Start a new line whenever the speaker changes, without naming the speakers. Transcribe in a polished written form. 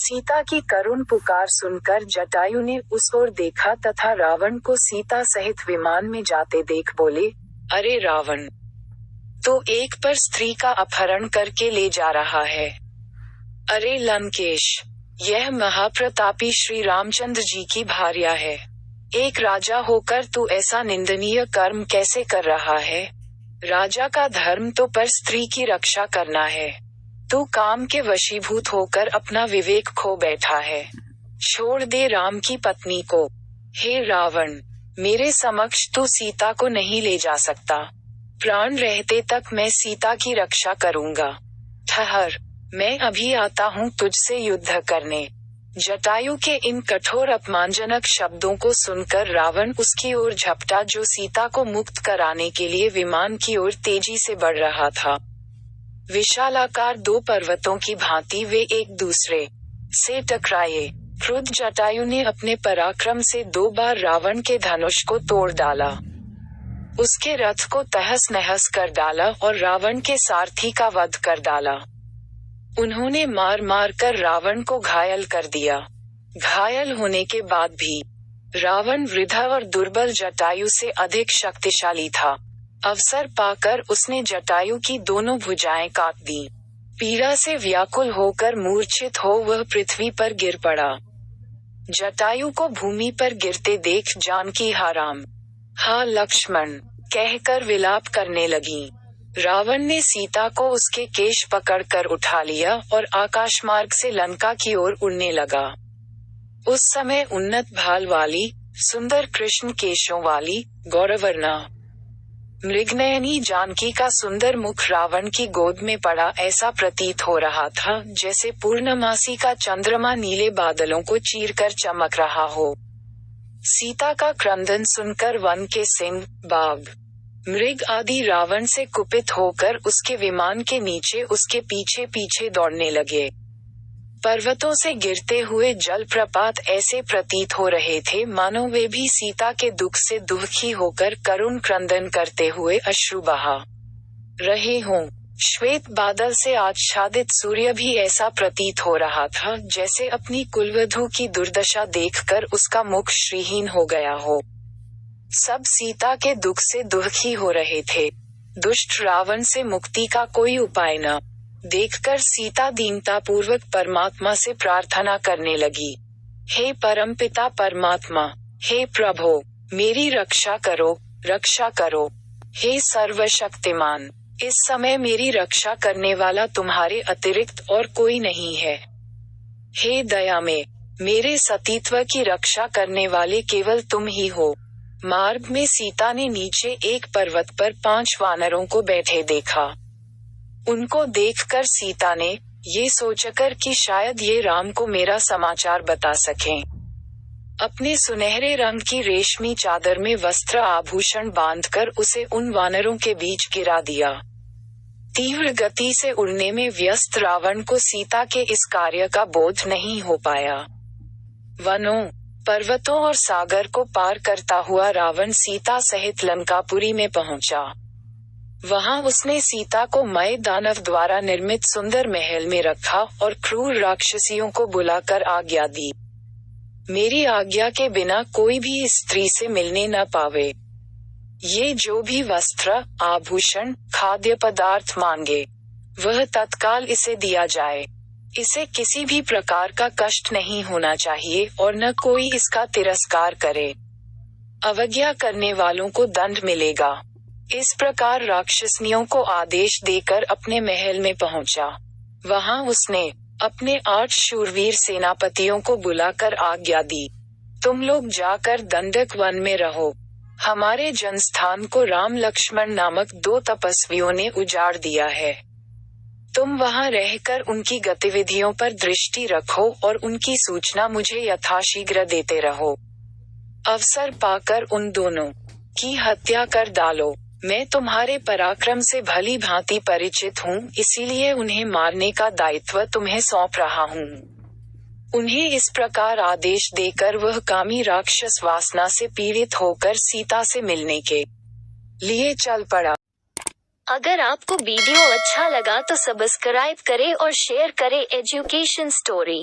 सीता की करुण पुकार सुनकर जटायु ने उस ओर देखा तथा रावण को सीता सहित विमान में जाते देख बोले, अरे रावण, तो एक पर स्त्री का अपहरण करके ले जा रहा है। अरे लंकेश, यह महाप्रतापी श्री रामचंद्र जी की भार्या है। एक राजा होकर तू ऐसा निंदनीय कर्म कैसे कर रहा है? राजा का धर्म तो पर स्त्री की रक्षा करना है। तू काम के वशीभूत होकर अपना विवेक खो बैठा है। छोड़ दे राम की पत्नी को। हे रावण, मेरे समक्ष तू सीता को नहीं ले जा सकता। प्राण रहते तक मैं सीता की रक्षा करूंगा। ठहर, मैं अभी आता हूँ तुझसे युद्ध करने। जटायु के इन कठोर अपमानजनक शब्दों को सुनकर रावण उसकी ओर झपटा जो सीता को मुक्त कराने के लिए विमान की ओर तेजी से बढ़ रहा था। विशालाकार दो पर्वतों की भांति वे एक दूसरे से टकराए। क्रुद्ध जटायु ने अपने पराक्रम से 2 बार रावण के धनुष को तोड़ डाला, उसके रथ को तहस नहस कर डाला और रावण के सारथी का वध कर डाला। उन्होंने मार मार कर रावण को घायल कर दिया। घायल होने के बाद भी रावण वृद्ध और दुर्बल जटायु से अधिक शक्तिशाली था। अवसर पाकर उसने जटायु की दोनों भुजाएं काट दी। पीड़ा से व्याकुल होकर मूर्छित हो वह पृथ्वी पर गिर पड़ा। जटायु को भूमि पर गिरते देख जानकी हा राम, हा लक्ष्मण कहकर विलाप करने लगी। रावण ने सीता को उसके केश पकड़कर उठा लिया और आकाश मार्ग से लंका की ओर उड़ने लगा। उस समय उन्नत भाल वाली, सुंदर कृष्ण केशों वाली, गौरवर्णा मृगनयनी जानकी का सुंदर मुख रावण की गोद में पड़ा ऐसा प्रतीत हो रहा था जैसे पूर्णमासी का चंद्रमा नीले बादलों को चीरकर चमक रहा हो। सीता का क्रंदन सुनकर वन के सिंह, बाघ, मृग आदि रावण से कुपित होकर उसके विमान के नीचे उसके पीछे पीछे दौड़ने लगे। पर्वतों से गिरते हुए जलप्रपात ऐसे प्रतीत हो रहे थे मानो वे भी सीता के दुख से दुखी होकर करुण क्रंदन करते हुए अश्रु बहा रहे हों। श्वेत बादल से आच्छादित सूर्य भी ऐसा प्रतीत हो रहा था जैसे अपनी कुलवधू की दुर्दशा देखकर उसका मुख श्रीहीन हो गया हो। सब सीता के दुख से दुखी हो रहे थे। दुष्ट रावण से मुक्ति का कोई उपाय न देखकर सीता दीनता पूर्वक परमात्मा से प्रार्थना करने लगी। हे परमपिता परमात्मा, हे प्रभो, मेरी रक्षा करो, रक्षा करो। हे सर्वशक्तिमान, इस समय मेरी रक्षा करने वाला तुम्हारे अतिरिक्त और कोई नहीं है। हे दया में, मेरे सतीत्व की रक्षा करने वाले केवल तुम ही हो। मार्ग में सीता ने नीचे एक पर्वत पर 5 वानरों को बैठे देखा। उनको देखकर सीता ने ये सोचकर कि शायद ये राम को मेरा समाचार बता सकें, अपने सुनहरे रंग की रेशमी चादर में वस्त्र आभूषण बांधकर उसे उन वानरों के बीच गिरा दिया। तीव्र गति से उड़ने में व्यस्त रावण को सीता के इस कार्य का बोध नहीं हो पाया। वनों, पर्वतों और सागर को पार करता हुआ रावण सीता सहित लंकापुरी में पहुंचा। वहां उसने सीता को मय दानव द्वारा निर्मित सुंदर महल में रखा और क्रूर राक्षसियों को बुलाकर आज्ञा दी, मेरी आज्ञा के बिना कोई भी इस स्त्री से मिलने न पावे। ये जो भी वस्त्र, आभूषण, खाद्य पदार्थ मांगे, वह तत्काल इसे दिया जाए। इसे किसी भी प्रकार का कष्ट नहीं होना चाहिए और न कोई इसका तिरस्कार करे। अवज्ञा करने वालों को दंड मिलेगा। इस प्रकार राक्षसनियों को आदेश देकर अपने महल में पहुंचा। वहां उसने अपने 8 शूरवीर सेनापतियों को बुलाकर आज्ञा दी, तुम लोग जाकर दंडक वन में रहो। हमारे जनस्थान को राम लक्ष्मण नामक 2 तपस्वियों ने उजाड़ दिया है। तुम वहां रहकर उनकी गतिविधियों पर दृष्टि रखो और उनकी सूचना मुझे यथाशीघ्र देते रहो। अवसर पाकर उन दोनों की हत्या कर डालो। मैं तुम्हारे पराक्रम से भली भांति परिचित हूँ, इसीलिए उन्हें मारने का दायित्व तुम्हें सौंप रहा हूँ। उन्हें इस प्रकार आदेश देकर वह कामी राक्षस वासना से पीड़ित होकर सीता से मिलने के लिए चल पड़ा।
अगर आपको वीडियो अच्छा लगा तो सब्सक्राइब करें और शेयर करें एजुकेशन स्टोरी।